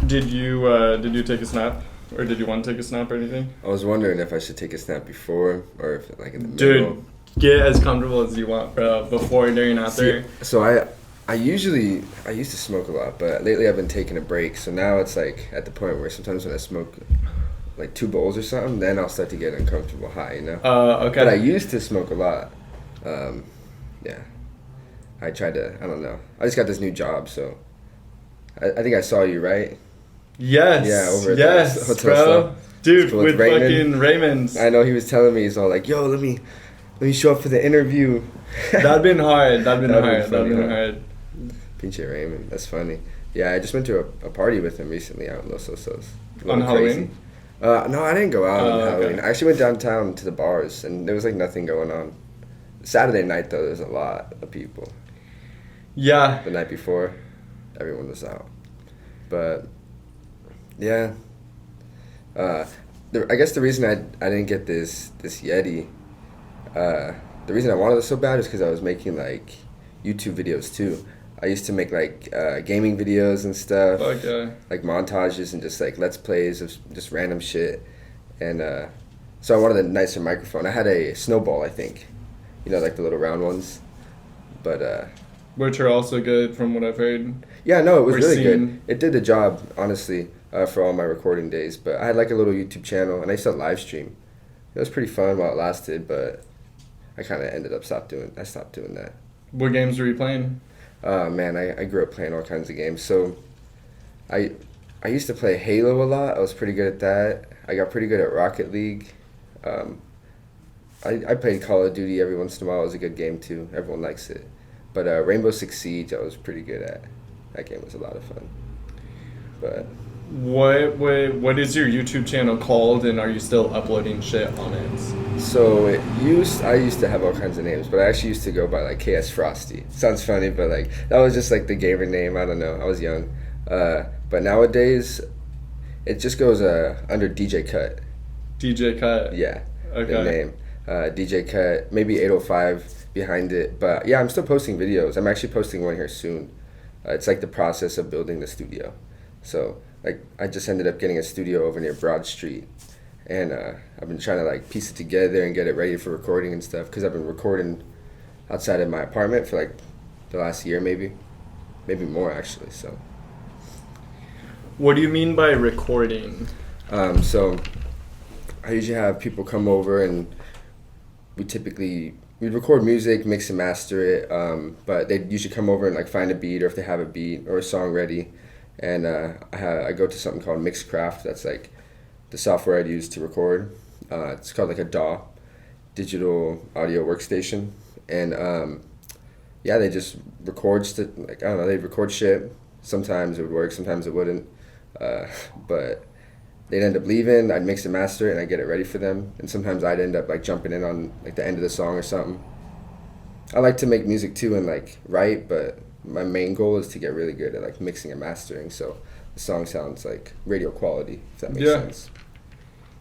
Did you take a snap? Or did you want to take a snap or anything? I was wondering if I should take a snap before or if like in the middle. Dude, get as comfortable as you want, bro. Before, during, after. So I used to smoke a lot, but lately I've been taking a break. So now it's like at the point where sometimes when I smoke like 2 bowls or something, then I'll start to get uncomfortable high, you know? Okay. But I used to smoke a lot. Yeah. I tried to, I don't know. I just got this new job, so I think I saw you, right? Yes. Yeah, over at the hotel bro. Stuff. Dude, with Raymond. Fucking Raymond's. I know he was telling me, he's all like, yo, let me show up for the interview. That'd been hard. That'd been hard. Pinche Raymond. That's funny. Yeah, I just went to a party with him recently out in Los Osos. On Halloween? No, I didn't go out on Halloween. Okay. I actually went downtown to the bars, and there was like nothing going on. Saturday night, though, there's a lot of people. Yeah. The night before, everyone was out. But, yeah. I guess the reason I didn't get this Yeti, the reason I wanted it so bad is because I was making, like, YouTube videos, too. I used to make, like, gaming videos and stuff. Okay. Like, montages and just, like, Let's Plays of just random shit. And so I wanted a nicer microphone. I had a Snowball, I think. You know, like the little round ones. But, which are also good from what I've heard. yeah, no, it was really good. It did the job, honestly, for all my recording days. But I had, like, a little YouTube channel, and I used to live stream. It was pretty fun while it lasted, but I kind of ended up stopped doing that. What games were you playing? Man, I grew up playing all kinds of games. So I used to play Halo a lot. I was pretty good at that. I got pretty good at Rocket League. I played Call of Duty every once in a while. It was a good game too. Everyone likes it. But Rainbow Six Siege, I was pretty good at. That game was a lot of fun. But what is your YouTube channel called, and are you still uploading shit on it? so I used to have all kinds of names, but I actually used to go by like KS Frosty. Sounds funny, but like that was just like the gamer name. I don't know. I was young. But nowadays, it just goes under DJ Cut. DJ Cut. Yeah. Okay. The name. DJ Cut, maybe 805 behind it. But yeah, I'm still posting videos. I'm actually posting one here soon. It's like the process of building the studio. So like I just ended up getting a studio over near Broad Street. And I've been trying to like piece it together and get it ready for recording and stuff. Because I've been recording outside of my apartment for like the last year maybe more actually. So what do you mean by recording? So I usually have people come over and we record music, mix and master it, but they usually come over and like find a beat, or if they have a beat or a song ready, and I go to something called Mixcraft. That's like the software I'd use to record. It's called like a DAW, digital audio workstation, and yeah, they just record like I don't know, they record shit. Sometimes it would work, sometimes it wouldn't, but they'd end up leaving, I'd mix and master it, and I'd get it ready for them. And sometimes I'd end up like jumping in on like the end of the song or something. I like to make music too and like write, but my main goal is to get really good at like mixing and mastering, so the song sounds like radio quality, if that makes sense.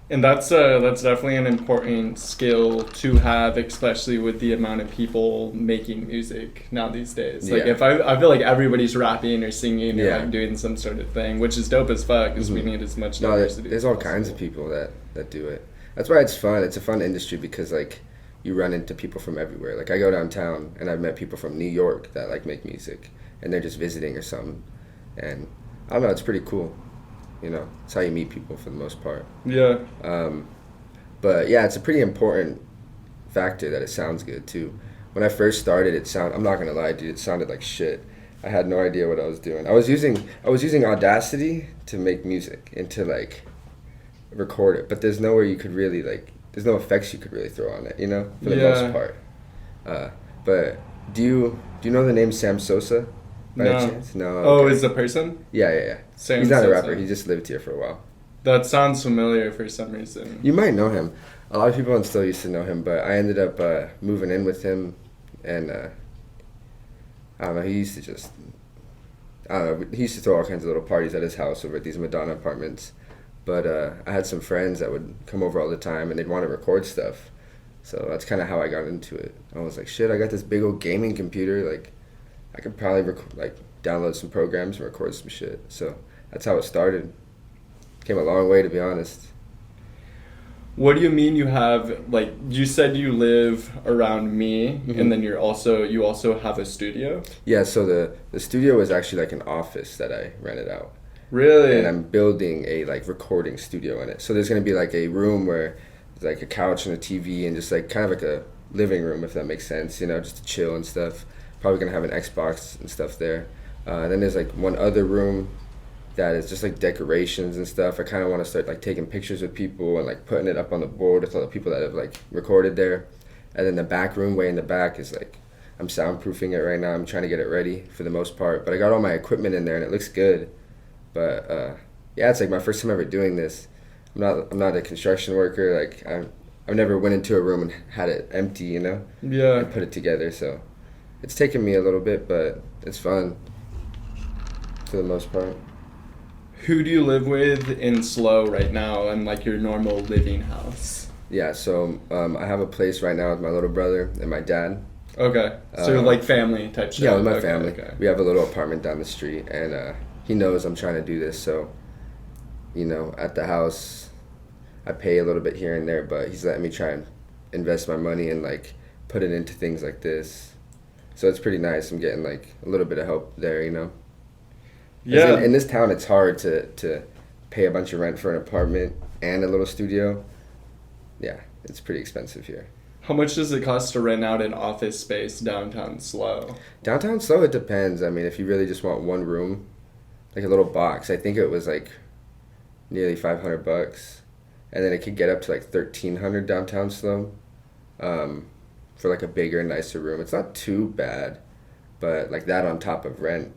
And that's definitely an important skill to have, especially with the amount of people making music now these days. Like if I feel like everybody's rapping or singing or like doing some sort of thing, which is dope as fuck because we need as much diversity. There's all kinds of people that do it. That's why it's fun. It's a fun industry because like you run into people from everywhere. Like I go downtown and I've met people from New York that like make music and they're just visiting or something. And I don't know, it's pretty cool. You know, it's how you meet people for the most part. Yeah. But yeah, it's a pretty important factor that it sounds good too. When I first started, I'm not gonna lie, dude, it sounded like shit. I had no idea what I was doing. I was using Audacity to make music and to like record it, but there's nowhere you could really like. There's no effects you could really throw on it, you know, for the most part. But do you know the name Sam Sosa? By any chance? No. Oh, is the person? Yeah. Sam He's not Sosa. a rapper. He just lived here for a while. That sounds familiar for some reason. You might know him. A lot of people still used to know him, but I ended up moving in with him, and I don't know. He used to throw all kinds of little parties at his house over at these Madonna apartments. But I had some friends that would come over all the time, and they'd want to record stuff. So that's kind of how I got into it. I was like, shit, I got this big old gaming computer. Like, I could probably download some programs and record some shit. So that's how it started. Came a long way, to be honest. What do you mean you have, like, you said you live around me, and then you also have a studio? Yeah, so the studio is actually like an office that I rented out. Really? And I'm building a like recording studio in it. So there's gonna be like a room where there's like a couch and a TV and just like kind of like a living room, if that makes sense, just to chill and stuff. Probably gonna have an Xbox and stuff there. Then there's like one other room that is just like decorations and stuff. I kind of want to start like taking pictures with people and like putting it up on the board with all the people that have like recorded there. And then the back room way in the back is like, I'm soundproofing it right now. I'm trying to get it ready for the most part, but I got all my equipment in there and it looks good. But yeah, it's like my first time ever doing this. I'm not a construction worker. Like I've never went into a room and had it empty, Yeah. And put it together. So it's taken me a little bit, but it's fun for the most part. Who do you live with in SLO right now in like your normal living house? Yeah, so I have a place right now with my little brother and my dad. Okay, so like family type shit. Yeah, with my family. Okay. We have a little apartment down the street, and he knows I'm trying to do this, so, at the house, I pay a little bit here and there, but he's letting me try and invest my money and, like, put it into things like this. So it's pretty nice. I'm getting, like, a little bit of help there, Yeah. In this town, it's hard to pay a bunch of rent for an apartment and a little studio. Yeah, it's pretty expensive here. How much does it cost to rent out an office space downtown SLO? Downtown SLO, it depends. I mean, if you really just want one room, like a little box, I think it was like nearly $500, and then it could get up to like $1,300 downtown SLO, for like a bigger, nicer room. It's not too bad, but like that on top of rent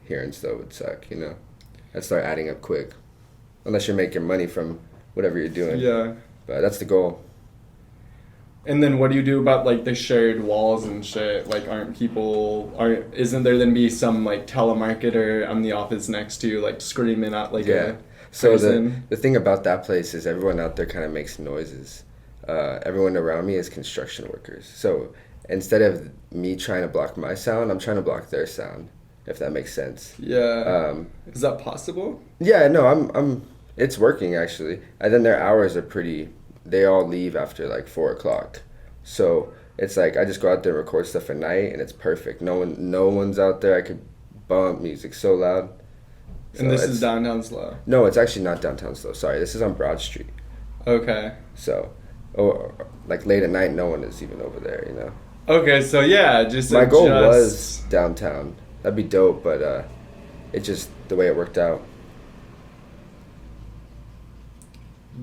here in SLO would suck. That'd start adding up quick, unless you're making money from whatever you're doing. Yeah. But that's the goal. And then what do you do about like the shared walls and shit? Like isn't there then be some like telemarketer on the office next to you like screaming at like a so person? the thing about that place is everyone out there kind of makes noises. Everyone around me is construction workers. So instead of me trying to block my sound, I'm trying to block their sound, if that makes sense. Yeah. Is that possible? Yeah, no, it's working actually. And then their hours are they all leave after like 4:00. So it's like I just go out there and record stuff at night and it's perfect. No one's out there. I could bump music so loud. So and this is downtown SLO? No, it's actually not downtown SLO. Sorry, this is on Broad Street. Okay. So, like late at night, no one is even over there, Okay, so yeah, just my goal was downtown. That'd be dope, but it just the way it worked out.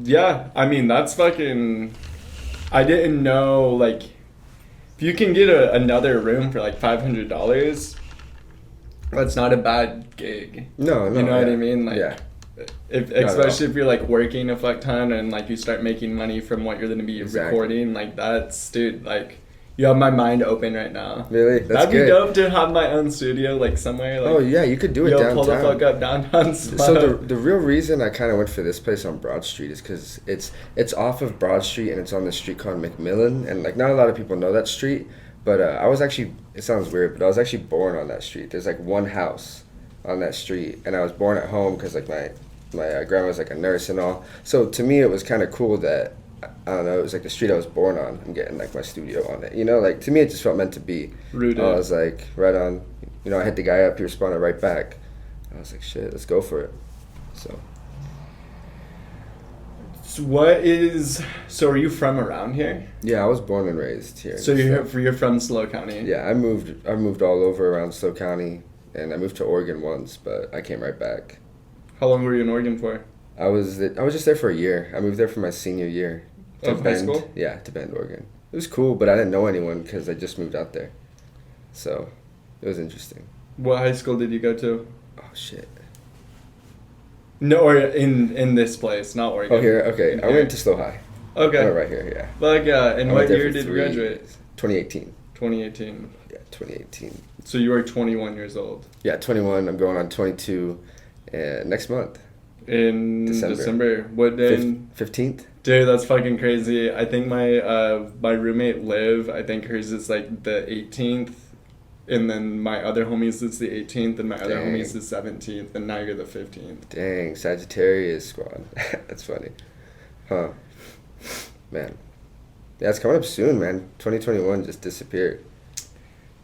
Yeah, I mean, that's fucking... I didn't know, like, if you can get another room for, like, $500, that's not a bad gig. No, You know what I mean? Like, yeah. Especially if you're, like, working a fuck ton and, like, you start making money from what you're going to be recording, like, that's, dude, like... You have my mind open right now. Really? That's That'd good. be dope to have my own studio, like, somewhere. Like, oh, yeah, you could do it downtown. Pull the fuck up downtown. So the real reason I kind of went for this place on Broad Street is because it's off of Broad Street and it's on the street called McMillan. And, like, not a lot of people know that street. But I was actually, it sounds weird, but I was actually born on that street. There's, like, one house on that street. And I was born at home because, like, my grandma was, like, a nurse and all. So to me, it was kind of cool that... I don't know, it was like the street I was born on. I'm getting like my studio on it. Like to me it just felt meant to be. Rooted. I was like, right on. I hit the guy up, he responded right back. I was like, shit, let's go for it. So so are you from around here? Yeah, I was born and raised here. So you're from SLO County? Yeah, I moved all over around SLO County, and I moved to Oregon once, but I came right back. How long were you in Oregon for? I was just there for a year. I moved there for my senior year. Of high school? Yeah, to Bend, Oregon. It was cool, but I didn't know anyone because I just moved out there. So, it was interesting. What high school did you go to? Oh, shit. No, or in this place, not Oregon. Oh, here? Okay. I went to SLO High. Okay. I went right here, yeah. Like, and what year did you graduate? 2018. 2018. Yeah, 2018. So you are 21 years old? Yeah, 21. I'm going on 22 next month. In December. What day? 15th. Dude, that's fucking crazy. I think my roommate Liv, I think hers is like the 18th and then my other homies is the 18th, and my other Dang. homies is 17th, and now you're the 15th. Dang, Sagittarius squad. That's funny. Huh. Man. Yeah, it's coming up soon, man. 2021 just disappeared.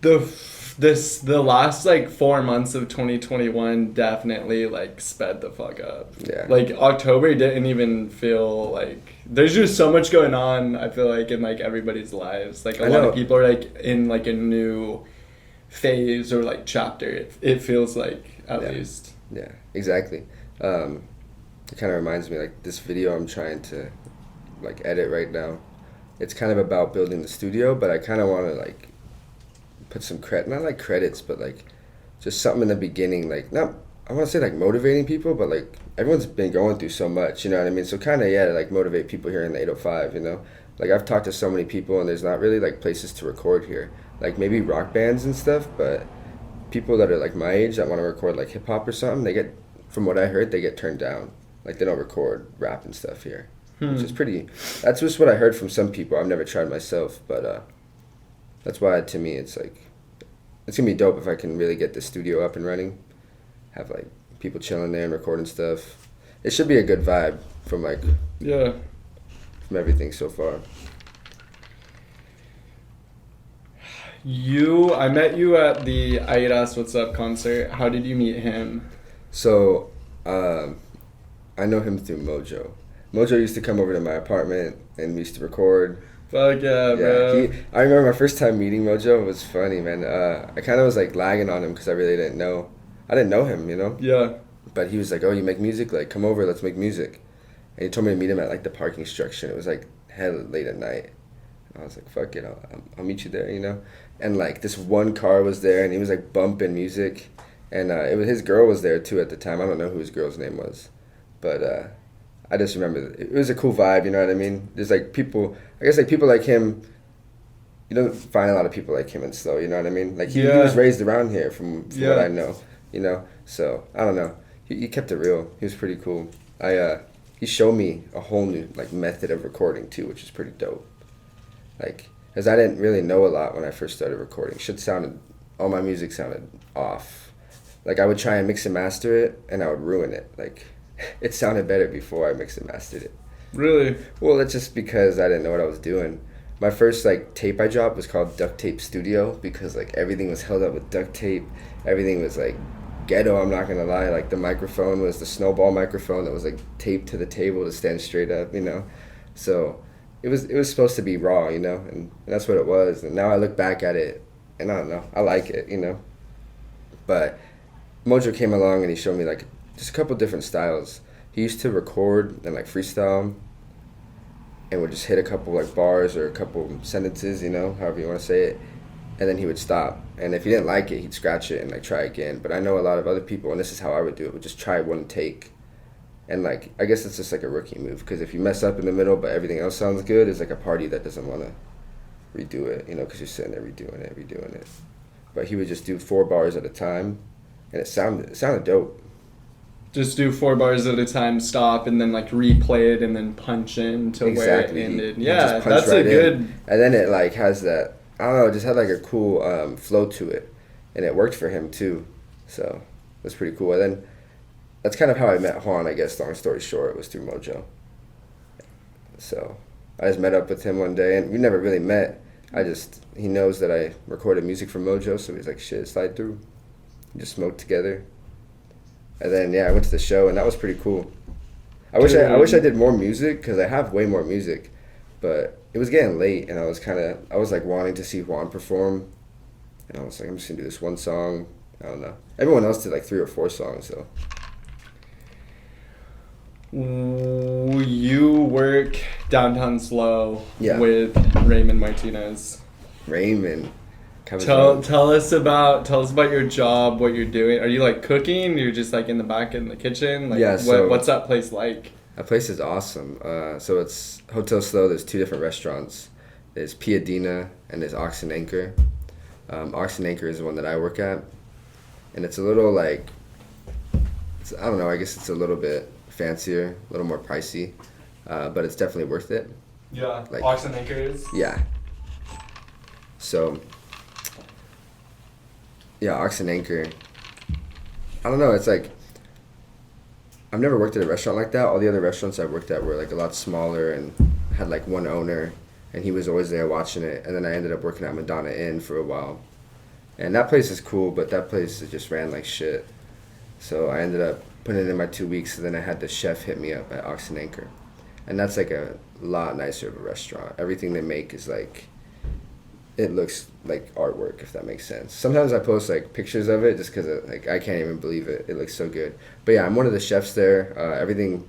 The last like 4 months of 2021 definitely like sped the fuck up. Yeah. Like October didn't even feel like there's just so much going on. I feel like in like everybody's lives, like a lot of people are like in like a new phase or like chapter. It feels like at least. Yeah, exactly. It kind of reminds me like this video I'm trying to like edit right now. It's kind of about building the studio, but I kind of want to like put some not like credits, but like just something in the beginning, like not I want to say like motivating people, but like everyone's been going through so much, you know what I mean? So kind of like motivate people here in the 805, you know? Like I've talked to so many people and there's not really like places to record here. Like maybe rock bands and stuff, but people that are like my age that want to record like hip hop or something, they get, from what I heard, they get turned down. Like they don't record rap and stuff here. Which is that's just what I heard from some people. I've never tried myself, but that's why to me it's like, it's gonna be dope if I can really get the studio up and running. Have like people chilling there and recording stuff. It should be a good vibe from like from everything so far. I met you at the Airas What's Up concert. How did you meet him? So I know him through Mojo. Mojo used to come over to my apartment and we used to record. Fuck yeah, bro. I remember my first time meeting Mojo. It was funny, man. I kind of was like lagging on him because I really didn't know. I didn't know him, you know? Yeah. But he was like, oh, you make music? Like, come over, let's make music. And he told me to meet him at like the parking structure. It was like hella late at night. I was like, fuck it, I'll meet you there, you know? And like this one car was there and he was like bumping music. And his girl was there too at the time. I don't know who his girl's name was. But I just remember it was a cool vibe, you know what I mean? There's like people, I guess like people like him, you don't find a lot of people like him in SLO, you know what I mean? Like he was raised around here from what I know, you know? So, I don't know. He kept it real. He was pretty cool. He showed me a whole new like method of recording too, which is pretty dope. Like, because I didn't really know a lot when I first started recording. All my music sounded off. Like I would try and mix and master it and I would ruin it. Like it sounded better before I mixed and mastered it. Really? Well, that's just because I didn't know what I was doing. My first like tape I dropped was called Duct Tape Studio because like everything was held up with duct tape. Everything was like ghetto, I'm not gonna lie. Like the microphone was the snowball microphone that was like taped to the table to stand straight up, you know. So it was supposed to be raw, you know, and that's what it was. And now I look back at it and I don't know, I like it, you know. But Mojo came along and he showed me like just a couple different styles. He used to record and like freestyle and would just hit a couple like bars or a couple sentences, you know, however you want to say it, and then he would stop. And if he didn't like it, he'd scratch it and like try again. But I know a lot of other people, and this is how I would do it, would just try one take. And like I guess it's just like a rookie move because if you mess up in the middle but everything else sounds good, it's like a party that doesn't want to redo it, you know, because you're sitting there redoing it. But he would just do 4 bars at a time, and it sounded dope. Just do 4 bars at a time, stop, and then like replay it, and then punch in to where it ended. Yeah, that's right, a good. And then it like has that, I don't know, it just had like a cool flow to it, and it worked for him too. So that's pretty cool. And then that's kind of how I met Juan, I guess. Long story short, it was through Mojo. So I just met up with him one day, and we never really met. He knows that I recorded music for Mojo, so he's like, shit, slide through. We just smoked together. And then, I went to the show, and that was pretty cool. I wish I did more music, because I have way more music. But it was getting late, and I was like wanting to see Juan perform. And I was like, I'm just going to do this one song. I don't know. Everyone else did like 3 or 4 songs, so. You work downtown SLO with Raymond Martinez. Raymond. Tell us about your job, what you're doing. Are you like cooking? You're just like in the back in the kitchen? Like, what's that place like? That place is awesome. So it's Hotel SLO. There's 2 different restaurants. There's Piadina and there's Ox and Anchor. Ox and Anchor is the one that I work at. And it's a little like, I don't know, I guess it's a little bit fancier, a little more pricey, but it's definitely worth it. Yeah, like, Ox and Anchor is? Yeah. So Yeah, Ox and Anchor. I don't know. It's like I've never worked at a restaurant like that. All the other restaurants I've worked at were like a lot smaller and had like one owner, and he was always there watching it. And then I ended up working at Madonna Inn for a while, and that place is cool, but that place just ran like shit. So I ended up putting in my 2 weeks, and then I had the chef hit me up at Ox and Anchor, and that's like a lot nicer of a restaurant. Everything they make is like, it looks like artwork, if that makes sense. Sometimes I post like pictures of it just because like I can't even believe it. It looks so good. But yeah, I'm one of the chefs there. Everything,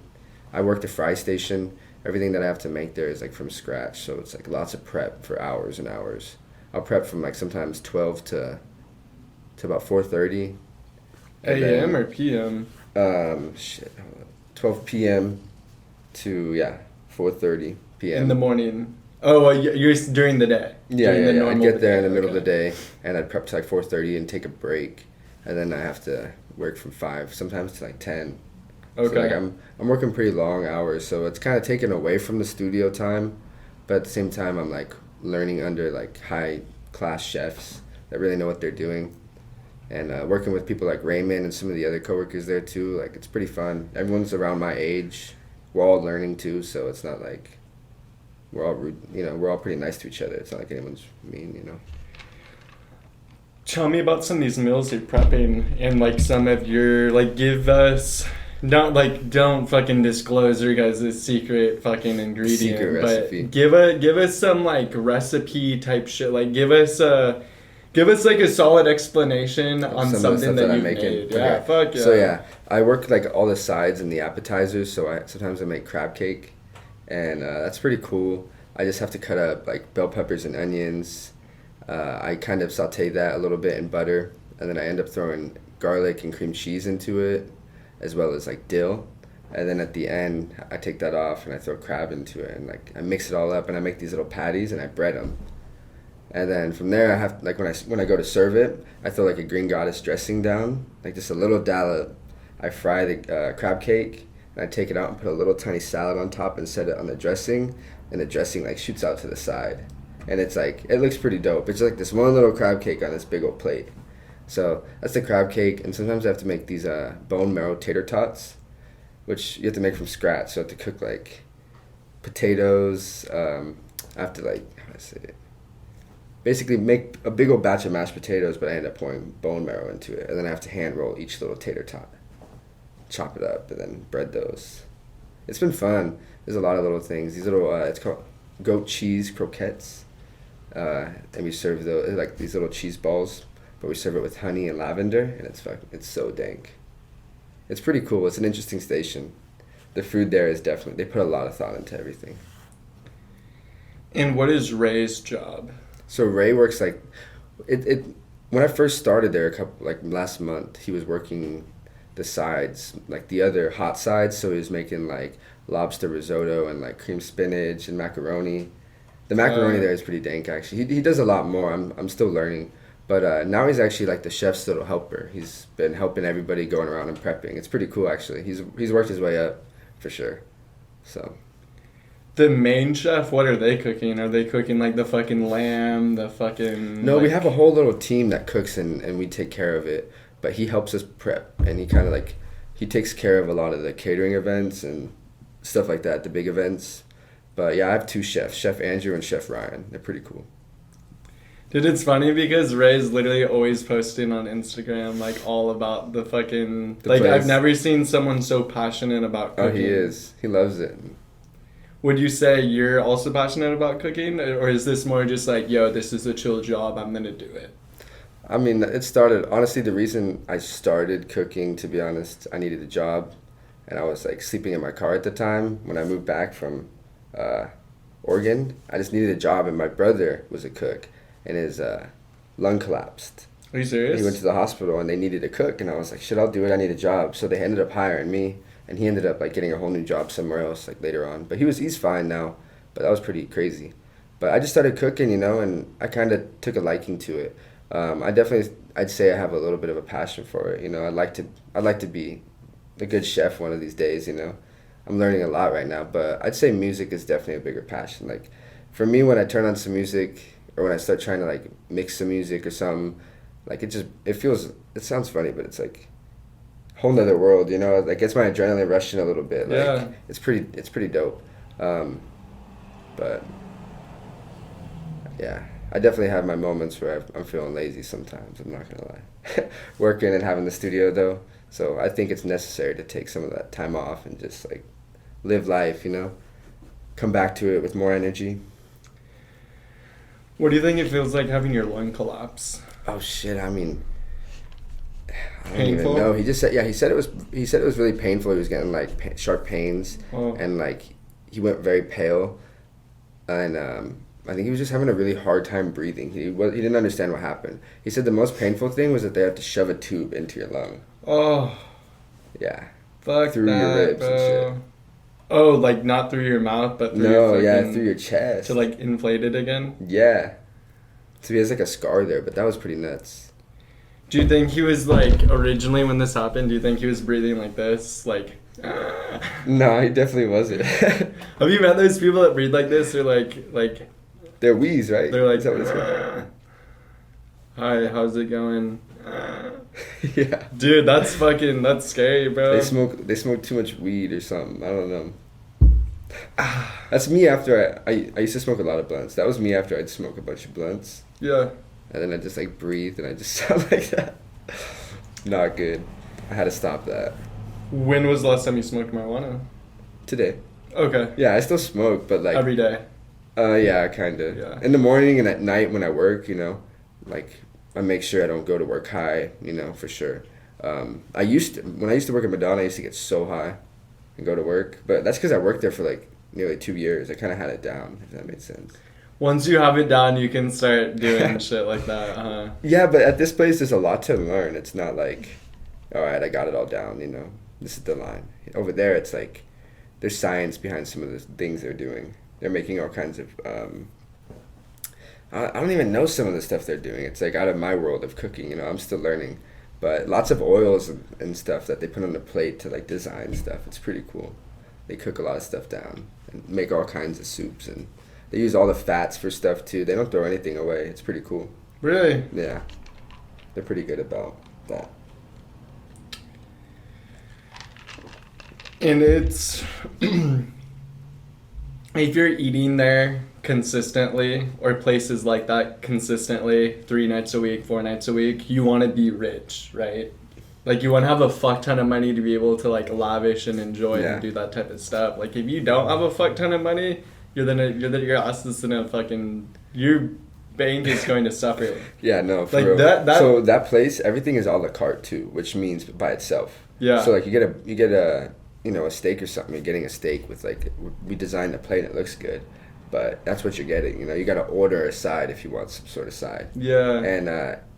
I work the fry station. Everything that I have to make there is like from scratch. So it's like lots of prep for hours and hours. I'll prep from like sometimes 12 to about 4:30. A.M. or P.M.? 12 p.m. to 4:30 p.m. In the morning. Oh, well, you're during the day. Yeah. I'd get there in the middle of the day, and I'd prep to like 4:30 and take a break, and then I have to work from 5, sometimes to like 10. Okay. So like I'm working pretty long hours, so it's kind of taken away from the studio time, but at the same time I'm like learning under like high class chefs that really know what they're doing, and working with people like Raymond and some of the other coworkers there too. Like it's pretty fun. Everyone's around my age. We're all learning too, so it's not like we're all rude, we're all pretty nice to each other. It's not like anyone's mean. Tell me about some of these meals you're prepping and like some of your, like, give us, don't fucking disclose your guys' secret fucking ingredient. Secret recipe. But give us some like recipe type shit. Like give us like a solid explanation on something that you've made. Yeah, okay. fuck yeah. So yeah, I work like all the sides and the appetizers. So sometimes I make crab cake, and that's pretty cool. I just have to cut up like bell peppers and onions. I kind of saute that a little bit in butter, and then I end up throwing garlic and cream cheese into it, as well as like dill. And then at the end, I take that off and I throw crab into it, and like I mix it all up, and I make these little patties and I bread them. And then from there, I have like when I go to serve it, I throw like a green goddess dressing down, like just a little dollop. I fry the crab cake, and I take it out and put a little tiny salad on top and set it on the dressing, and the dressing like shoots out to the side, and it's like it looks pretty dope. It's like this one little crab cake on this big old plate. So that's the crab cake, and sometimes I have to make these bone marrow tater tots, which you have to make from scratch. So I have to cook like potatoes. I have to like, how do I say it? Basically make a big old batch of mashed potatoes, but I end up pouring bone marrow into it, and then I have to hand roll each little tater tot, chop it up, and then bread those. It's been fun. There's a lot of little things. These little it's called goat cheese croquettes, and we serve those like these little cheese balls, but we serve it with honey and lavender, and it's so dank. It's pretty cool. It's an interesting station. The food there is definitely, they put a lot of thought into everything. And what is Ray's job? So Ray works like it when I first started there last month, he was working the sides, like the other hot sides. So he was making like lobster risotto and like cream spinach and macaroni. The macaroni there is pretty dank actually. He does a lot more. I'm still learning, but now he's actually like the chef's little helper. He's been helping everybody going around and prepping. It's pretty cool actually. He's worked his way up for sure. So. The main chef, what are they cooking? Are they cooking like the fucking lamb, the fucking... No, we have a whole little team that cooks and we take care of it. But he helps us prep, and he kind of like, he takes care of a lot of the catering events and stuff like that, the big events. But yeah, I have 2 chefs, Chef Andrew and Chef Ryan. They're pretty cool. Dude, it's funny because Ray's literally always posting on Instagram like all about the fucking... Like place. I've never seen someone so passionate about cooking. Oh, he is. He loves it. Would you say you're also passionate about cooking? Or is this more just like, yo, this is a chill job, I'm going to do it? I mean, it started, honestly, the reason I started cooking, to be honest, I needed a job. And I was like sleeping in my car at the time when I moved back from Oregon. I just needed a job, and my brother was a cook, and his lung collapsed. Are you serious? He went to the hospital, and they needed a cook, and I was like, shit, I'll do it, I need a job. So they ended up hiring me. And he ended up like getting a whole new job somewhere else like later on. But he's fine now. But that was pretty crazy. But I just started cooking, and I kind of took a liking to it. I'd say I have a little bit of a passion for it. I'd like to be a good chef one of these days. I'm learning a lot right now. But I'd say music is definitely a bigger passion. Like for me, when I turn on some music or when I start trying to like mix some music or something, Like it sounds funny, but it's like a whole nother world, you know? Like gets my adrenaline rushing a little bit. Like Yeah. it's pretty dope. But yeah, I definitely have my moments where I'm feeling lazy sometimes, I'm not gonna lie. Working and having the studio though. So I think it's necessary to take some of that time off and just like live life, you know? Come back to it with more energy. What do you think it feels like having your lung collapse? Oh shit, I mean, I don't Painful? even know. He just said, yeah, he said it was really painful. He was getting like sharp pains, and like he went very pale, and I think he was just having a really hard time breathing. He didn't understand what happened. He said the most painful thing was that they had to shove a tube into your lung. Oh. Yeah. Fuck through that, your ribs bro. and shit. Oh, like not through your mouth, but through your fucking, through your chest. to like inflate it again? Yeah. So he has like a scar there, but that was pretty nuts. Do you think he was like, originally when this happened, do you think he was breathing like this? Like, No, he definitely wasn't. Have you met those people that breathe like this? Or like They're wheeze, right? they're like, Is that what it's called? Hi, how's it going? Yeah. Dude, that's scary, bro. They smoke too much weed or something. I don't know. That's me after I used to smoke a lot of blunts. That was me after I'd smoke a bunch of blunts. Yeah. And then I just like breathed and I just sound like that. Not good. I had to stop that. When was the last time you smoked marijuana? Today. Okay. Yeah, I still smoke, but like Every day. Yeah, kinda. Yeah. In the morning and at night when I work, you know, like I make sure I don't go to work high, you know, for sure. When I used to work at Madonna, I used to get so high and go to work, but that's because I worked there for like nearly 2 years. I kind of had it down, if that made sense. Once you have it down, you can start doing shit like that, huh? Yeah, but at this place, there's a lot to learn. It's not like, all right, I got it all down, you know. This is the line. Over there, it's like there's science behind some of the things they're doing. They're making all kinds of, I don't even know some of the stuff they're doing. It's like out of my world of cooking, you know. I'm still learning. But lots of oils and stuff that they put on the plate to like design stuff. It's pretty cool. They cook a lot of stuff down and make all kinds of soups, and they use all the fats for stuff too. They don't throw anything away. It's pretty cool. Really? Yeah. They're pretty good about that. And it's if you're eating there consistently, or places like that consistently 3 nights a week, 4 nights a week, you want to be rich, right? Like you want to have a fuck ton of money to be able to like lavish and enjoy and do that type of stuff. Like if you don't have a fuck ton of money, your ass is gonna fucking, your bank is going to suffer. Yeah, no, for like real. that. So that place, everything is a la carte too, which means by itself. Yeah. So like you get a you know, a steak or something. You're getting a steak with like, we designed a plate and it looks good, but that's what you're getting. You know, you got to order a side if you want some sort of side. Yeah.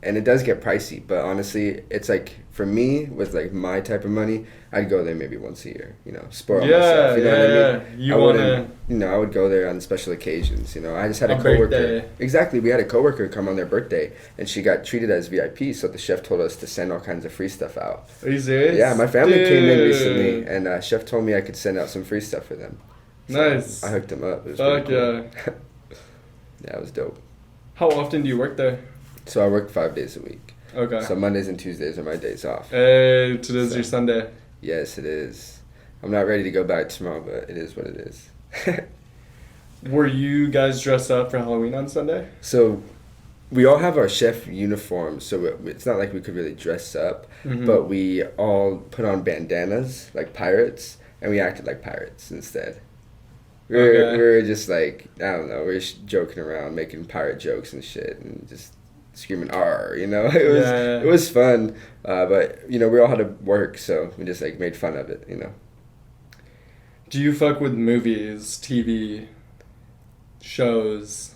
And it does get pricey, but honestly, it's like for me with like my type of money, I'd go there maybe once a year. You know, spoil myself. You know what I mean? You wanna. You know, I would go there on special occasions. You know, I just had a birthday. coworker. Exactly, we had a coworker come on their birthday, and she got treated as VIP. So the chef told us to send all kinds of free stuff out. Are you serious? Yeah, my family came in Dude. recently, and chef told me I could send out some free stuff for them. So Nice. I hooked them up. It was Fuck pretty cool. yeah. Yeah, it was dope. How often do you work there? So I work 5 days a week. Okay. So Mondays and Tuesdays are my days off. Hey, today's your Sunday. Yes, it is. I'm not ready to go back tomorrow, but it is what it is. Were you guys dressed up for Halloween on Sunday? So we all have our chef uniforms, so it's not like we could really dress up, but we all put on bandanas like pirates, and we acted like pirates instead. We were just like, I don't know, we were just joking around, making pirate jokes and shit, and just screaming "R," you know. It was fun, but you know, we all had to work, so we just like made fun of it, you know. Do you fuck with movies, TV, shows?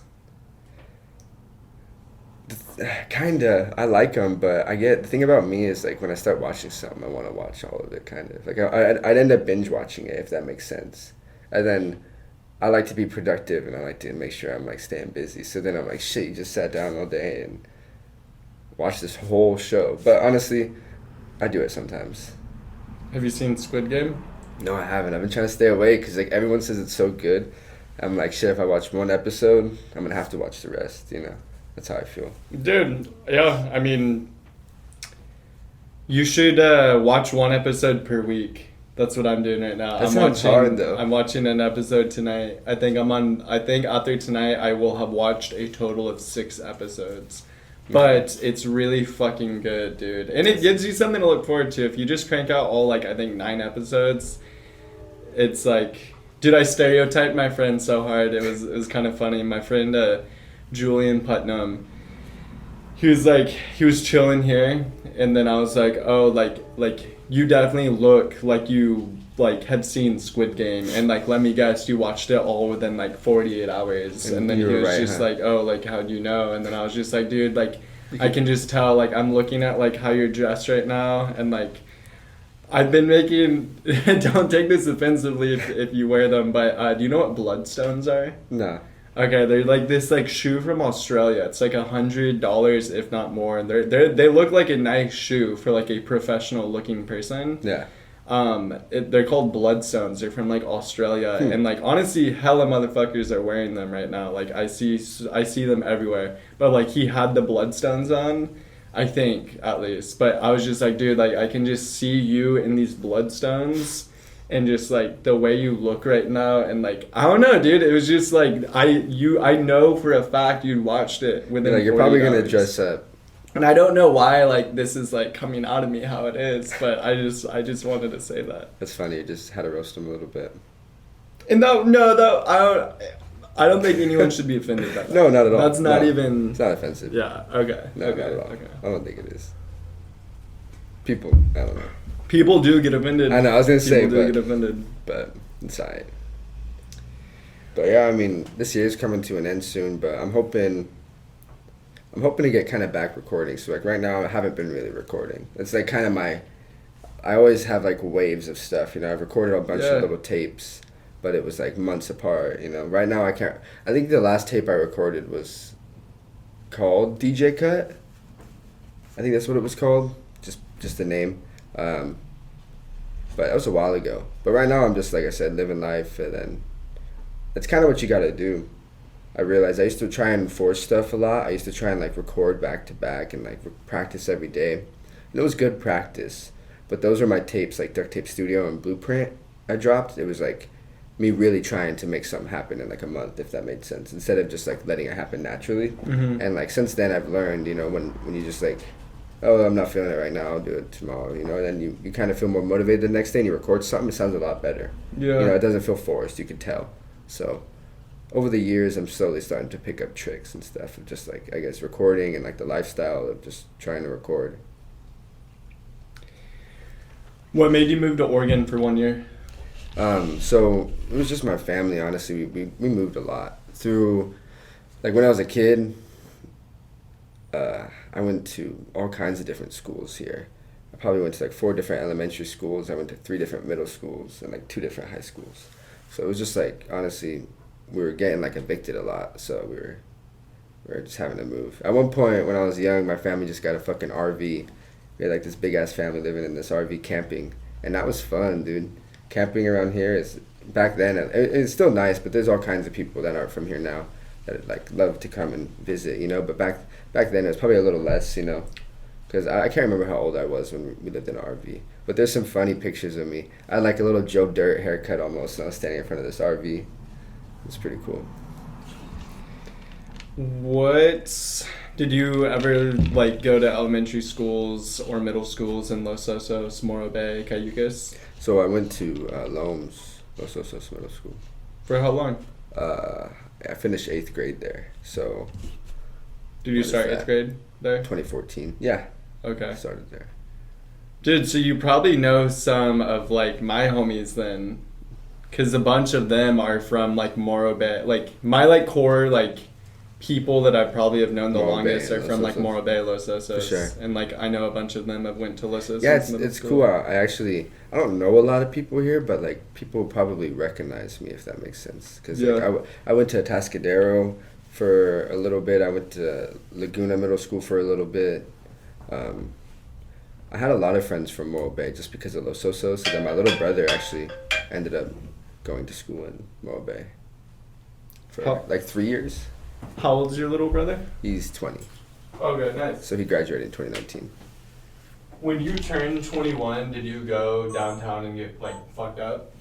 Kinda, I like them, but the thing about me is like when I start watching something, I want to watch all of it. Kind of like I'd end up binge watching it if that makes sense, and then I like to be productive and I like to make sure I'm like staying busy. So then I'm like, shit, you just sat down all day and watched this whole show. But honestly, I do it sometimes. Have you seen Squid Game? No, I haven't. I've been trying to stay away because like everyone says it's so good. I'm like, shit, if I watch one episode, I'm gonna have to watch the rest, you know. That's how I feel. Dude, yeah, I mean, you should watch one episode per week. That's what I'm doing right now. That sounds hard, though. I'm watching an episode tonight. I think after tonight I will have watched a total of 6 episodes. But it's really fucking good, dude. And it gives you something to look forward to. If you just crank out all, like, I think 9 episodes, it's like, dude, I stereotyped my friend so hard. It was kind of funny. My friend, Julian Putnam, he was chilling here, and then I was like, oh, like you definitely look like you like had seen Squid Game, and like let me guess, you watched it all within like 48 hours. And then he was right, just like, oh, like how'd you know? And then I was just like, dude, like I can just tell, like I'm looking at like how you're dressed right now, and like I've been making don't take this offensively if you wear them, but do you know what bloodstones are? No. Okay, they're like this like shoe from Australia. It's like $100 if not more, and they look like a nice shoe for like a professional looking person. Yeah. They're called bloodstones. They're from like Australia, and like honestly, hella motherfuckers are wearing them right now. Like I see them everywhere. But like he had the bloodstones on, I think at least. But I was just like, dude, like I can just see you in these bloodstones. And just like the way you look right now, and like I don't know, dude. It was just like I know for a fact you'd watched it within. Like you're probably gonna dress up. And I don't know why like this is like coming out of me how it is, but I just wanted to say that. That's funny. You just had to roast him a little bit. And I don't think anyone should be offended by that. No, not at all. That's not even. It's not offensive. Yeah. Okay. No, okay. not at all. Okay. I don't think it is. People, I don't know. People do get offended. I know, I was going to say, People do get offended. But it's alright. But yeah, I mean, this year's coming to an end soon, but I'm hoping to get kind of back recording. So like right now, I haven't been really recording. It's like kind of I always have like waves of stuff, you know. I've recorded a bunch of little tapes, but it was like months apart, you know. Right now I think the last tape I recorded was called DJ Cut. I think that's what it was called. Just the name. But that was a while ago. But right now I'm just, like I said, living life, and then that's kind of what you got to do. I realized I used to try and force stuff a lot. I used to try and like record back to back and like practice every day. And it was good practice. But those are my tapes, like Duct Tape Studio and Blueprint I dropped. It was like me really trying to make something happen in like a month, if that made sense, instead of just like letting it happen naturally. Mm-hmm. And like since then I've learned, you know, when you just like, oh, I'm not feeling it right now, I'll do it tomorrow, you know, and then you kind of feel more motivated the next day and you record something, it sounds a lot better. Yeah. You know, it doesn't feel forced, you can tell. So over the years, I'm slowly starting to pick up tricks and stuff of just like, I guess, recording and like the lifestyle of just trying to record. What made you move to Oregon for 1 year? So it was just my family, honestly. We moved a lot. Through, like when I was a kid, I went to all kinds of different schools here. I probably went to like 4 different elementary schools. I went to 3 different middle schools and like 2 different high schools. So it was just like, honestly, we were getting like evicted a lot. So we were just having to move. At one point when I was young, my family just got a fucking RV. We had like this big ass family living in this RV camping. And that was fun, dude. Camping around here is, back then, it's still nice, but there's all kinds of people that aren't from here now that like love to come and visit, you know. But back then it was probably a little less, you know, because I can't remember how old I was when we lived in an RV. But there's some funny pictures of me. I had like a little Joe Dirt haircut almost, and I was standing in front of this RV. It's pretty cool. What did you ever like go to elementary schools or middle schools in Los Osos, Morro Bay, Cayucas? So I went to Los Osos Middle School. For how long? I finished 8th grade there. So. Did you start 8th grade there? 2014. Yeah. Okay. I started there. Dude, so you probably know some of like my homies then, because a bunch of them are from like Morro Bay. Like my like core like people that I probably have known the Morro longest Bay are from like Morro Bay, Los Osos. For sure. And like I know a bunch of them have went to Los Osos. Yeah, it's cool. I don't know a lot of people here, but like people probably recognize me, if that makes sense. Because like, I went to Atascadero for a little bit. I went to Laguna Middle School for a little bit. I had a lot of friends from Morro Bay just because of Los Osos. And then my little brother actually ended up going to school in Morro Bay for like 3 years. How old is your little brother? He's 20. Okay, nice. So he graduated in 2019. When you turned 21, did you go downtown and get, like, fucked up?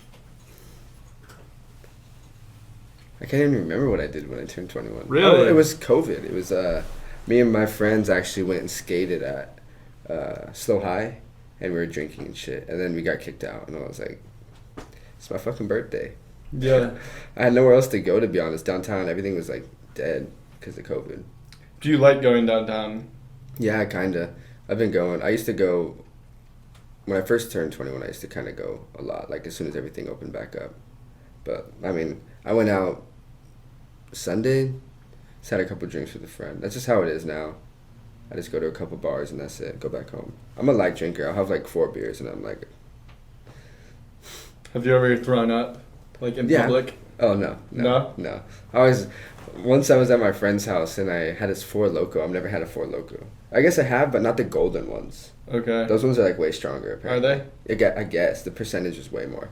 I can't even remember what I did when I turned 21. Really? Oh, it was COVID. It was, me and my friends actually went and skated at SLO High, and we were drinking and shit. And then we got kicked out, and I was like, it's my fucking birthday. Yeah. I had nowhere else to go, to be honest. Downtown, everything was, like, dead because of COVID. Do you like going downtown? Yeah, kind of. I've been going. I used to go, when I first turned 21, I used to kind of go a lot, like, as soon as everything opened back up. But, I mean, I went out Sunday, just had a couple drinks with a friend. That's just how it is now. I just go to a couple bars and that's it. Go back home. I'm a light drinker. I'll have like 4 beers and I'm like... Have you ever thrown up, like in public? Oh, no. Once I was at my friend's house and I had his 4 Loko. I've never had a 4 Loko. I guess I have, but not the golden ones. Okay. Those ones are like way stronger, apparently. Are they? I guess. The percentage is way more.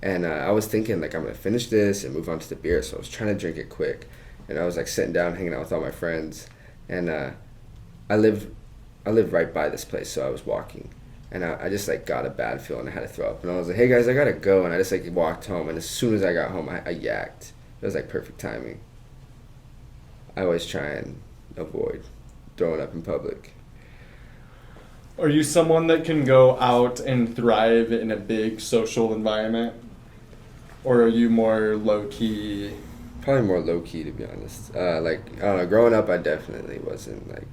And I was thinking, like, I'm going to finish this and move on to the beer. So I was trying to drink it quick. And I was, like, sitting down, hanging out with all my friends. And I live right by this place, so I was walking. And I just, like, got a bad feeling. I had to throw up. And I was like, hey, guys, I got to go. And I just, like, walked home. And as soon as I got home, I yacked. It was, like, perfect timing. I always try and avoid throwing up in public. Are you someone that can go out and thrive in a big social environment? Or are you more low-key? Probably more low-key, to be honest. Like, I don't know, growing up, I definitely wasn't, like,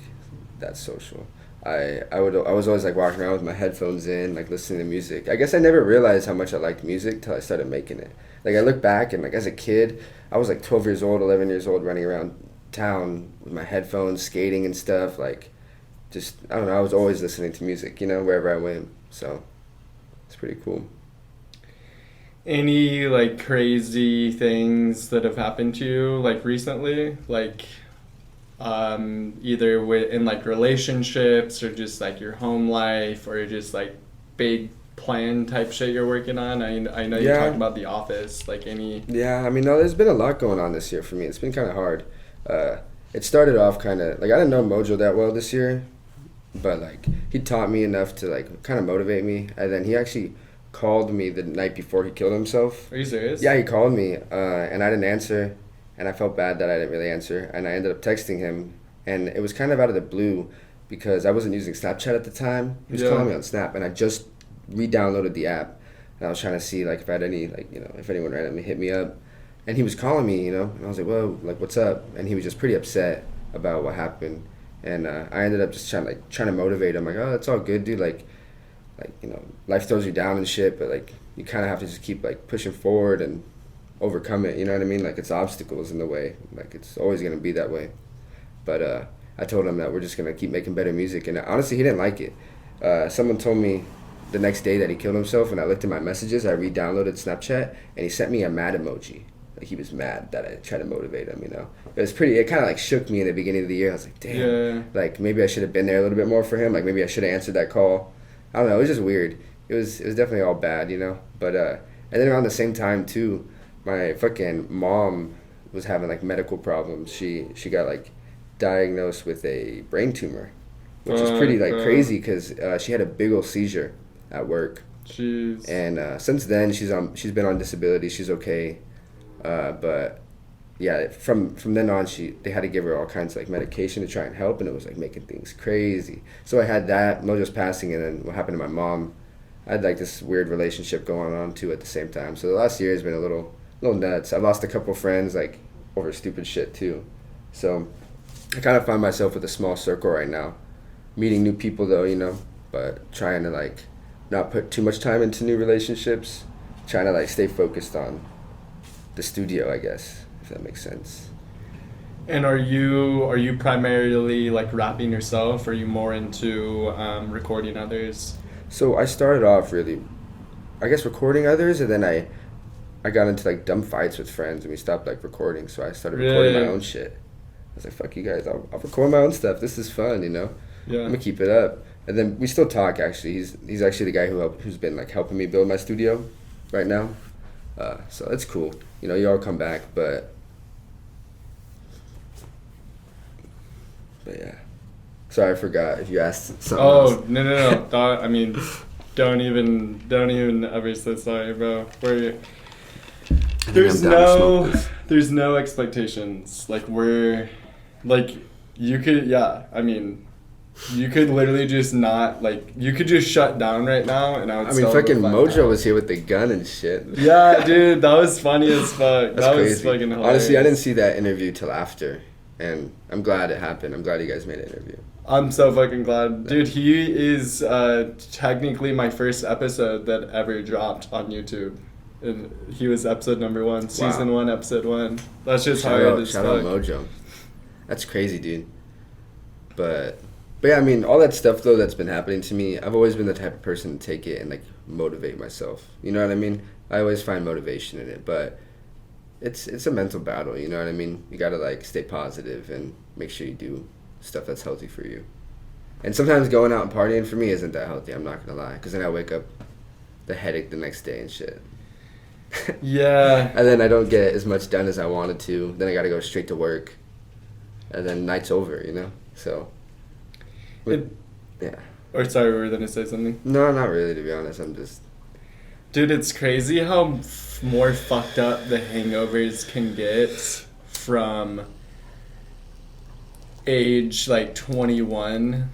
that social. I was always, like, walking around with my headphones in, like, listening to music. I guess I never realized how much I liked music till I started making it. Like, I look back, and, like, as a kid, I was, like, 12 years old, 11 years old, running around town with my headphones, skating and stuff, like, just, I don't know, I was always listening to music, you know, wherever I went. So, it's pretty cool. Any, like, crazy things that have happened to you, like, recently? Like, either in, like, relationships or just, like, your home life or just, like, big plan type shit you're working on? I know you talked about The Office. Like, any... Yeah, I mean, no, there's been a lot going on this year for me. It's been kind of hard. It started off kind of, like, I didn't know Mojo that well this year, but, like, he taught me enough to, like, kind of motivate me. And then he actually called me the night before he killed himself. Are you serious? Yeah, he called me, and I didn't answer, and I felt bad that I didn't really answer, and I ended up texting him, and it was kind of out of the blue because I wasn't using Snapchat at the time. He was calling me on Snap, and I just re-downloaded the app, and I was trying to see, like, if I had any, like, you know, if anyone randomly hit me up, and he was calling me, you know, and I was like, whoa, like, what's up? And he was just pretty upset about what happened, and I ended up just trying to motivate him, like, oh, it's all good, dude, like, you know, life throws you down and shit, but, like, you kind of have to just keep, like, pushing forward and overcome it, you know what I mean? Like, it's obstacles in the way. Like, it's always going to be that way. But I told him that we're just going to keep making better music, and honestly, he didn't like it. Someone told me the next day that he killed himself, and I looked at my messages, I re-downloaded Snapchat, and he sent me a mad emoji. Like, he was mad that I tried to motivate him, you know? It kind of, like, shook me in the beginning of the year. I was like, damn, like, maybe I should have been there a little bit more for him. Like, maybe I should have answered that call. I don't know, it was just weird. It was definitely all bad, you know? But, and then around the same time, too, my fucking mom was having, like, medical problems. She got, like, diagnosed with a brain tumor, which is pretty, like, crazy because she had a big old seizure at work. Jeez. And since then, she's been on disability. She's okay. But, yeah, from then on, they had to give her all kinds of, like, medication to try and help, and it was, like, making things crazy. So I had that, Mojo's passing, and then what happened to my mom, I had, like, this weird relationship going on, too, at the same time. So the last year has been a little nuts. I lost a couple friends, like, over stupid shit, too. So I kind of find myself with a small circle right now. Meeting new people, though, you know, but trying to, like, not put too much time into new relationships. Trying to, like, stay focused on the studio, I guess, if that makes sense. And are you primarily, like, rapping yourself, or are you more into recording others? So I started off really, I guess, recording others, and then I got into, like, dumb fights with friends, and we stopped, like, recording, so I started recording my own shit. I was like, fuck you guys, I'll record my own stuff. This is fun, you know? Yeah. I'm gonna keep it up. And then we still talk, actually. He's actually the guy who's been, like, helping me build my studio right now. So it's cool. You know, you all come back, but But yeah. Sorry, I forgot if you asked something Oh, else. no. I mean, don't even ever say sorry, bro. There's no expectations. Like, you could, I mean, you could literally just not, like, you could just shut down right now, and I would fucking Mojo was here with the gun and shit. Yeah, dude, that was funny as fuck. That's crazy. Was fucking hilarious. Honestly, I didn't see that interview till after, and I'm glad it happened. I'm glad you guys made an interview. I'm so fucking glad. Dude, he is technically my first episode that ever dropped on YouTube. And he was episode number 1, season 1, episode 1. That's just shout hard out, as shout fuck. out Mojo. That's crazy, dude. But yeah, I mean, all that stuff though that's been happening to me, I've always been the type of person to take it and like motivate myself. You know what I mean? I always find motivation in it, but it's a mental battle. You know what I mean? You gotta like stay positive and make sure you do stuff that's healthy for you. And sometimes going out and partying for me isn't that healthy. I'm not gonna lie, because then I wake up the headache the next day and shit. Yeah. And then I don't get as much done as I wanted to. Then I gotta go straight to work, and then night's over. You know, so. Yeah. Or sorry, we were gonna say something. No, not really. To be honest, I'm just. Dude, it's crazy how more fucked up the hangovers can get from age like 21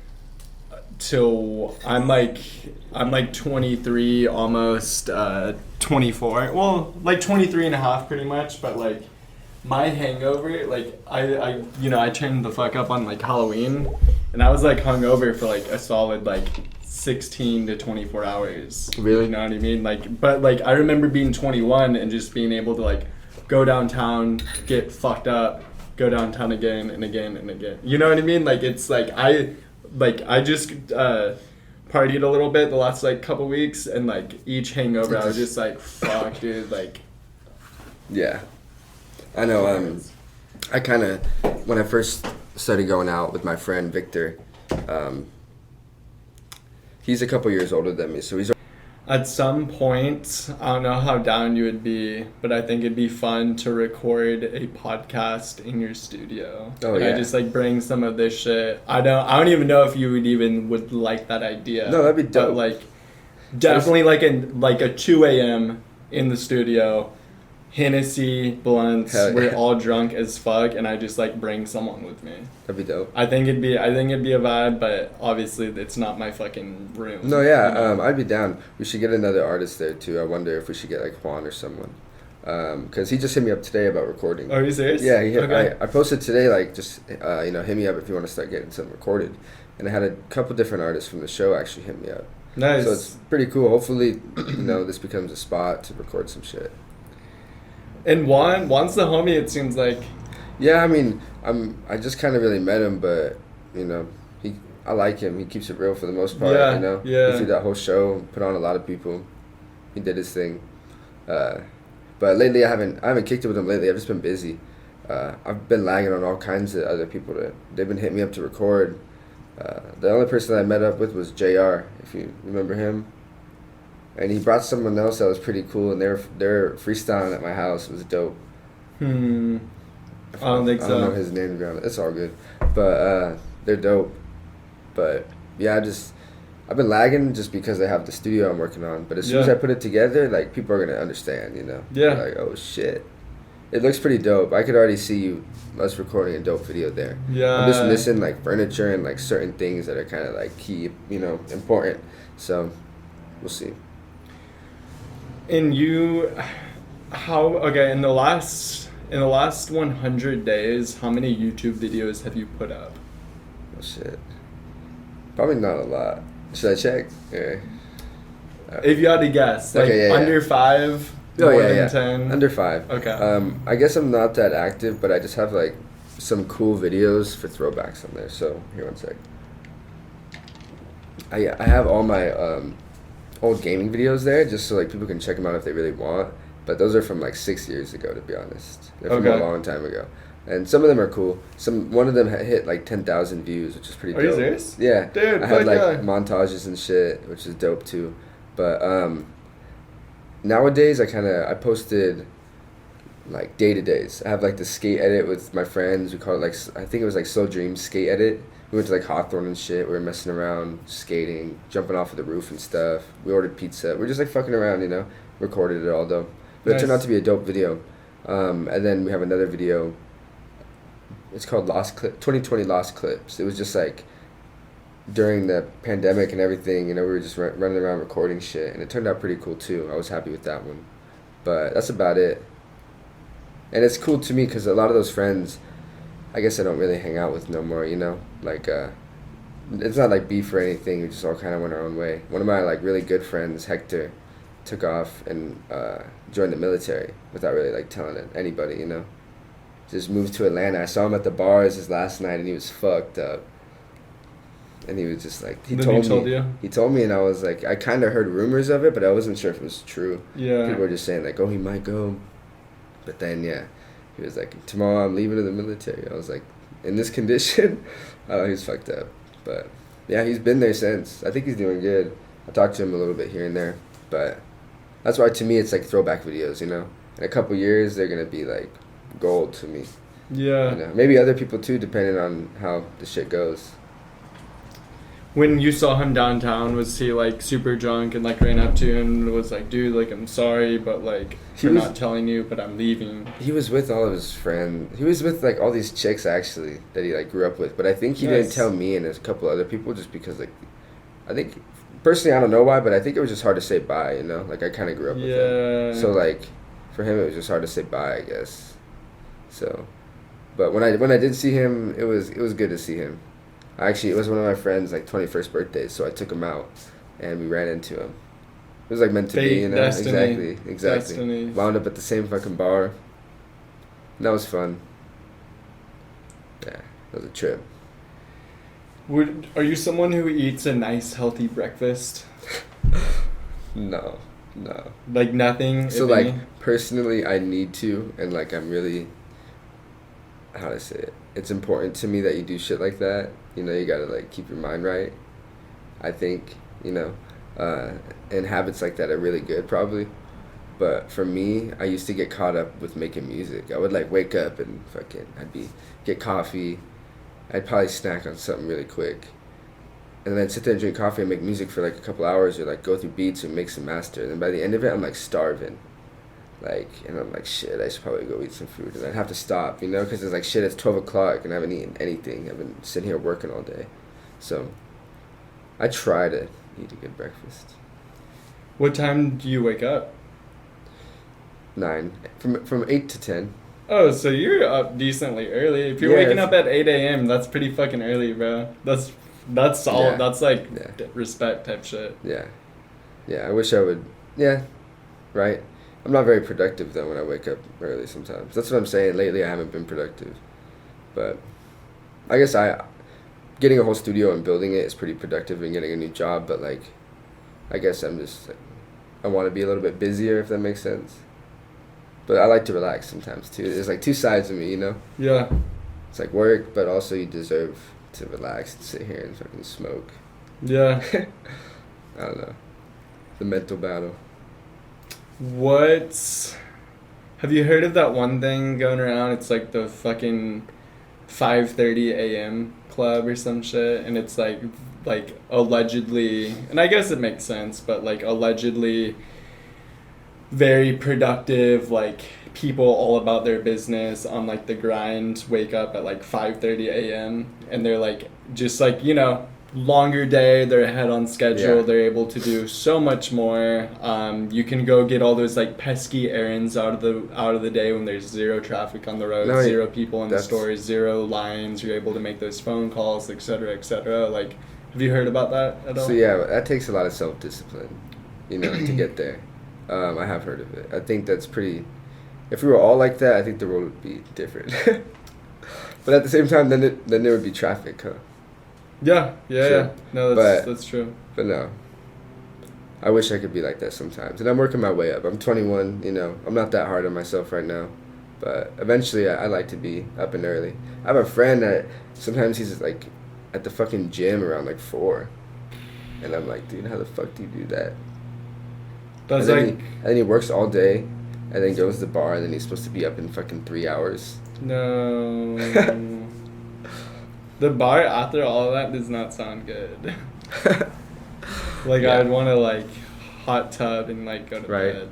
till I'm like 23, almost 24. Well, like 23 and a half pretty much, but like my hangover, like I turned the fuck up on like Halloween, and I was like hungover for like a solid like 16 to 24 hours. Really? You know what I mean? Like, but like I remember being 21 and just being able to like go downtown, get fucked up, go downtown again and again and again. You know what I mean? Like, it's like I just partied a little bit the last like couple weeks, and like each hangover I was just like, fuck, dude, like. Yeah, I know. I kind of, when I first started going out with my friend Victor, he's a couple years older than me, so he's. At some point, I don't know how down you would be, but I think it'd be fun to record a podcast in your studio. Oh, and yeah. I just like bring some of this shit. I don't even know if you would like that idea. No, that'd be dope. But like, definitely like a 2 a.m. in the studio, Hennessy, blunts, Hell yeah. we're all drunk as fuck, and I just like bring someone with me. That'd be dope. I think it'd be a vibe, but obviously it's not my fucking room. No, yeah, you know? I'd be down. We should get another artist there too. I wonder if we should get like Juan or someone, because he just hit me up today about recording. Oh, are you serious? Yeah, he hit, Okay. I posted today like just hit me up if you want to start getting something recorded, and I had a couple different artists from the show actually hit me up. Nice. So it's pretty cool. Hopefully, this becomes a spot to record some shit. And Juan's the homie, it seems like. Yeah, I mean, I just kind of really met him, but I like him. He keeps it real for the most part. Yeah, yeah. He did that whole show, put on a lot of people. He did his thing. But lately, I haven't kicked it with him lately. I've just been busy. I've been lagging on all kinds of other people that they've been hitting me up to record. The only person I met up with was JR, if you remember him. And he brought someone else that was pretty cool, and they're freestyling at my house. It was dope. I don't think so. I don't know his name, to be honest. It's all good. But they're dope. But yeah, I've been lagging just because I have the studio I'm working on. But as soon as I put it together, like, people are going to understand, Yeah. They're like, oh shit. It looks pretty dope. I could already see us recording a dope video there. Yeah. I'm just missing like furniture and like certain things that are kind of like key, important. So we'll see. And in the last 100 days, how many YouTube videos have you put up? Oh shit. Probably not a lot. Should I check? Yeah. If you had to guess, like under 5, more than 10. Under 5. Okay. I guess I'm not that active, but I just have like some cool videos for throwbacks on there. So here, one sec. I have all my old gaming videos there, just so like people can check them out if they really want. But those are from like 6 years ago, to be honest. They're from a long time ago, and some of them are cool. One of them hit like 10,000 views, which is pretty dope. Are you serious? Yeah, dude. I had like montages and shit, which is dope too. But nowadays I posted like day-to-days. I have like the skate edit with my friends. We call it like, I think it was like Soul Dreams skate edit. We went to like Hawthorne and shit. We were messing around, skating, jumping off of the roof and stuff. We ordered pizza. We're just like fucking around, you know. Recorded it all though. But It turned out to be a dope video. And then we have another video. It's called 2020 Lost Clips. It was just like during the pandemic and everything, you know, we were just running around recording shit. And it turned out pretty cool too. I was happy with that one. But that's about it. And it's cool to me because a lot of those friends, I guess I don't really hang out with no more, you know? Like, it's not like beef or anything. We just all kind of went our own way. One of my, like, really good friends, Hector, took off and joined the military without really, like, telling anybody, you know? Just moved to Atlanta. I saw him at the bars his last night, and he was fucked up. And he was just like, he told me, and I was like, I kind of heard rumors of it, but I wasn't sure if it was true. Yeah. People were just saying, like, oh, he might go. But then, yeah, he was like, tomorrow I'm leaving to the military. I was like, in this condition? Oh, he's fucked up. But, yeah, he's been there since. I think he's doing good. I talked to him a little bit here and there. But that's why, to me, it's like throwback videos, you know? In a couple years, they're going to be, like, gold to me. Yeah. You know? Maybe other people, too, depending on how the shit goes. When you saw him downtown, was he, like, super drunk and, like, ran up to you and was like, dude, like, I'm sorry, but, like, I'm not telling you, but I'm leaving? He was with all of his friends. He was with, like, all these chicks, actually, that he, like, grew up with. But I think he didn't tell me and a couple other people just because, like, I think, personally, I don't know why, but I think it was just hard to say bye, you know? Like, I kind of grew up with him. So, like, for him, it was just hard to say bye, I guess. So, but when I did see him, it was good to see him. Actually, it was one of my friends' like 21st birthdays, so I took him out, and we ran into him. It was like meant to be, you know? Destiny. Exactly. Destiny. Wound up at the same fucking bar. And that was fun. Yeah, that was a trip. Are you someone who eats a nice, healthy breakfast? No. Like nothing? So, like, personally, I need to, and, like, I'm really, how to say it? It's important to me that you do shit like that. You know, you gotta, like, keep your mind right. I think, you know, and habits like that are really good, probably. But for me, I used to get caught up with making music. I would, like, wake up and get coffee. I'd probably snack on something really quick. And then I'd sit there and drink coffee and make music for, like, a couple hours or, like, go through beats and mix and master. And then by the end of it, I'm, like, starving. Like, and I'm like, shit, I should probably go eat some food. And I'd have to stop, you know, because it's like, shit, it's 12 o'clock and I haven't eaten anything. I've been sitting here working all day. So I try to eat a good breakfast. What time do you wake up? 9. From 8 to 10. Oh, so you're up decently early. If you're waking up at 8 a.m., that's pretty fucking early, bro. That's solid. Yeah. That's like respect type shit. Yeah. Yeah, I wish I would. Yeah, right. I'm not very productive, though, when I wake up early sometimes. That's what I'm saying. Lately, I haven't been productive. But I guess getting a whole studio and building it is pretty productive and getting a new job. But, like, I guess I'm just, like, I want to be a little bit busier, if that makes sense. But I like to relax sometimes, too. There's, like, two sides of me, you know? Yeah. It's, like, work, but also you deserve to relax and sit here and fucking smoke. Yeah. I don't know. The mental battle. Have you heard of that one thing going around? It's like the fucking 5:30 a.m. club or some shit, and it's like allegedly, and I guess it makes sense, but like allegedly very productive, like people all about their business on like the grind wake up at like 5:30 a.m. and they're like just like, you know, longer day, they're ahead on schedule, they're able to do so much more. You can go get all those like pesky errands out of the day when there's zero traffic on the road, zero people in the stores, zero lines. You're able to make those phone calls, etc., etc. Like, have you heard about that at all? So yeah, that takes a lot of self-discipline, you know, to get there. I have heard of it. I think that's pretty. If we were all like that, I think the world would be different. But at the same time, then there would be traffic, huh? Yeah. No, that's true. But no. I wish I could be like that sometimes. And I'm working my way up. I'm 21, you know. I'm not that hard on myself right now. But eventually, I like to be up and early. I have a friend that sometimes he's like at the fucking gym around like 4. And I'm like, dude, how the fuck do you do that? And then he works all day. and then goes to the bar, and then he's supposed to be up in fucking 3 hours. No. The bar after all of that does not sound good. Like, yeah. I'd want to, like, hot tub and, like, go to bed.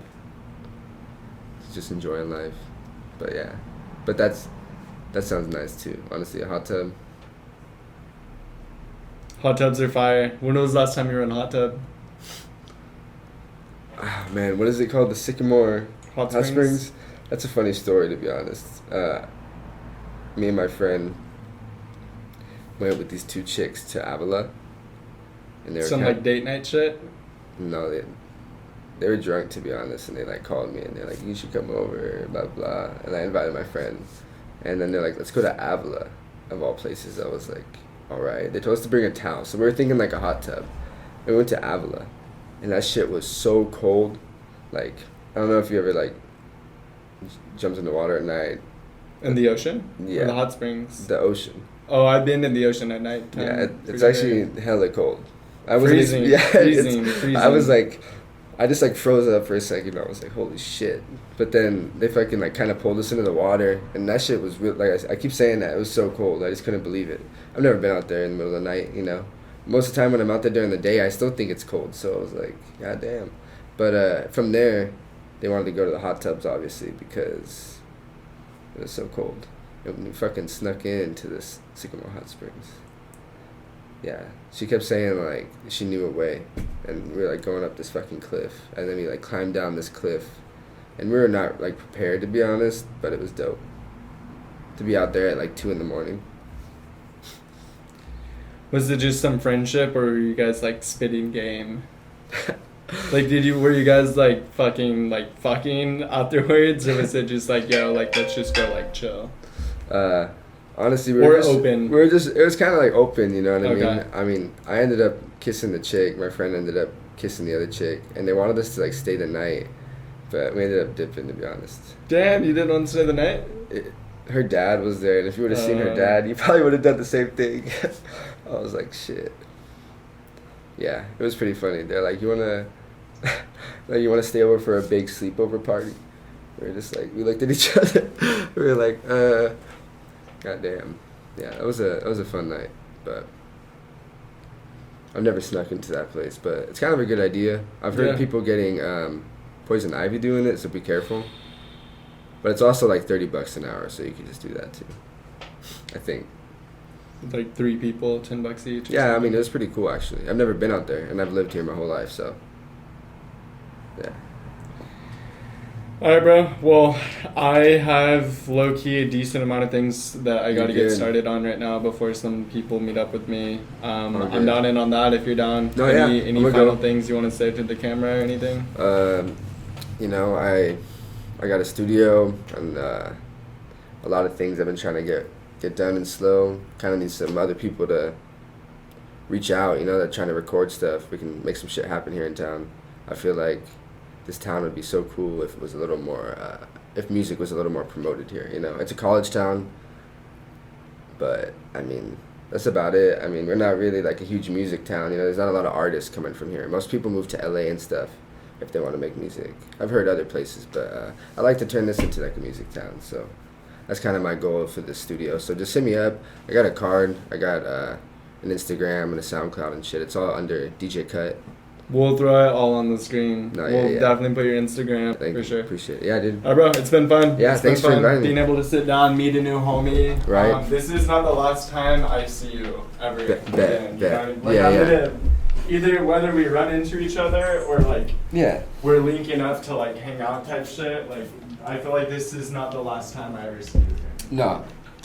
Just enjoying life. But, yeah. But that sounds nice, too. Honestly, a hot tub. Hot tubs are fire. When was the last time you were in a hot tub? Oh, man, what is it called? The Sycamore Hot Springs? That's a funny story, to be honest. Me and my friend went with these 2 chicks to Avila. And they were some, like, date night shit? No, they were drunk, to be honest, and they, like, called me, and they're like, you should come over, blah, blah. And I invited my friend. And then they're like, let's go to Avila, of all places. I was like, all right. They told us to bring a towel. So we were thinking, like, a hot tub. We went to Avila, and that shit was so cold. Like, I don't know if you ever, like, jumped in the water at night. In the ocean? Yeah. Or the hot springs? The ocean. Oh, I've been in the ocean at night. Yeah, it's actually hella cold. I was freezing. Freezing. I was like, I just like froze up for a second. I was like, holy shit. But then they fucking like kind of pulled us into the water, and that shit was real. Like I keep saying that, it was so cold. I just couldn't believe it. I've never been out there in the middle of the night, you know. Most of the time when I'm out there during the day, I still think it's cold. So I was like, god damn. But from there, they wanted to go to the hot tubs, obviously, because it was so cold. And we fucking snuck into this Sycamore Hot Springs. Yeah, she kept saying, like, she knew a way, and we were, like, going up this fucking cliff, and then we, like, climbed down this cliff, and we were not, like, prepared, to be honest, but it was dope to be out there at, like, 2 in. Was it just some friendship, or were you guys, like, spitting game? Like, were you guys, like, fucking afterwards, or was it just, like, yo, like, let's just go, like, chill? Honestly, it was kind of like open, you know what I okay. mean? I mean, I ended up kissing the chick. My friend ended up kissing the other chick, and they wanted us to like stay the night, but we ended up dipping, to be honest. Damn, you didn't want to stay the night? Her dad was there, and if you would have seen her dad, you probably would have done the same thing. I was like, shit. Yeah, it was pretty funny. They're like, you wanna stay over for a big sleepover party? We were just like, we looked at each other. We were like, goddamn. Yeah, it was a fun night, but I've never snuck into that place, but it's kind of a good idea. I've heard people getting poison ivy doing it, so be careful. But it's also like $30 an hour, so you can just do that too. I think. Like 3 people, $10 each. Yeah, I mean, it was pretty cool actually. I've never been out there, and I've lived here my whole life, so yeah. Alright, bro. Well, I have low-key a decent amount of things that I got to get started on right now before some people meet up with me. I'm down in on that if you're down. No, any final things you want to say to the camera or anything? You know, I got a studio and a lot of things I've been trying to get done in SLO. Kind of need some other people to reach out, you know, that are trying to record stuff. We can make some shit happen here in town. I feel like this town would be so cool if it was a little more, if music was a little more promoted here, you know. It's a college town, but, I mean, that's about it. I mean, we're not really, like, a huge music town, you know. There's not a lot of artists coming from here. Most people move to LA and stuff if they want to make music. I've heard other places, but I like to turn this into, like, a music town, so that's kind of my goal for this studio. So just hit me up. I got a card. I got an Instagram and a SoundCloud and shit. It's all under djkut805. We'll throw it all on the screen. We'll definitely put your Instagram for sure. Appreciate it. Yeah, dude. All right, bro. It's been fun. Yeah, thanks for inviting me. Being able to sit down, meet a new homie. Right. This is not the last time I see you ever again. Bet. Like, yeah. Either whether we run into each other or like we're linking up to like hang out type shit. Like I feel like this is not the last time I ever see you again. No.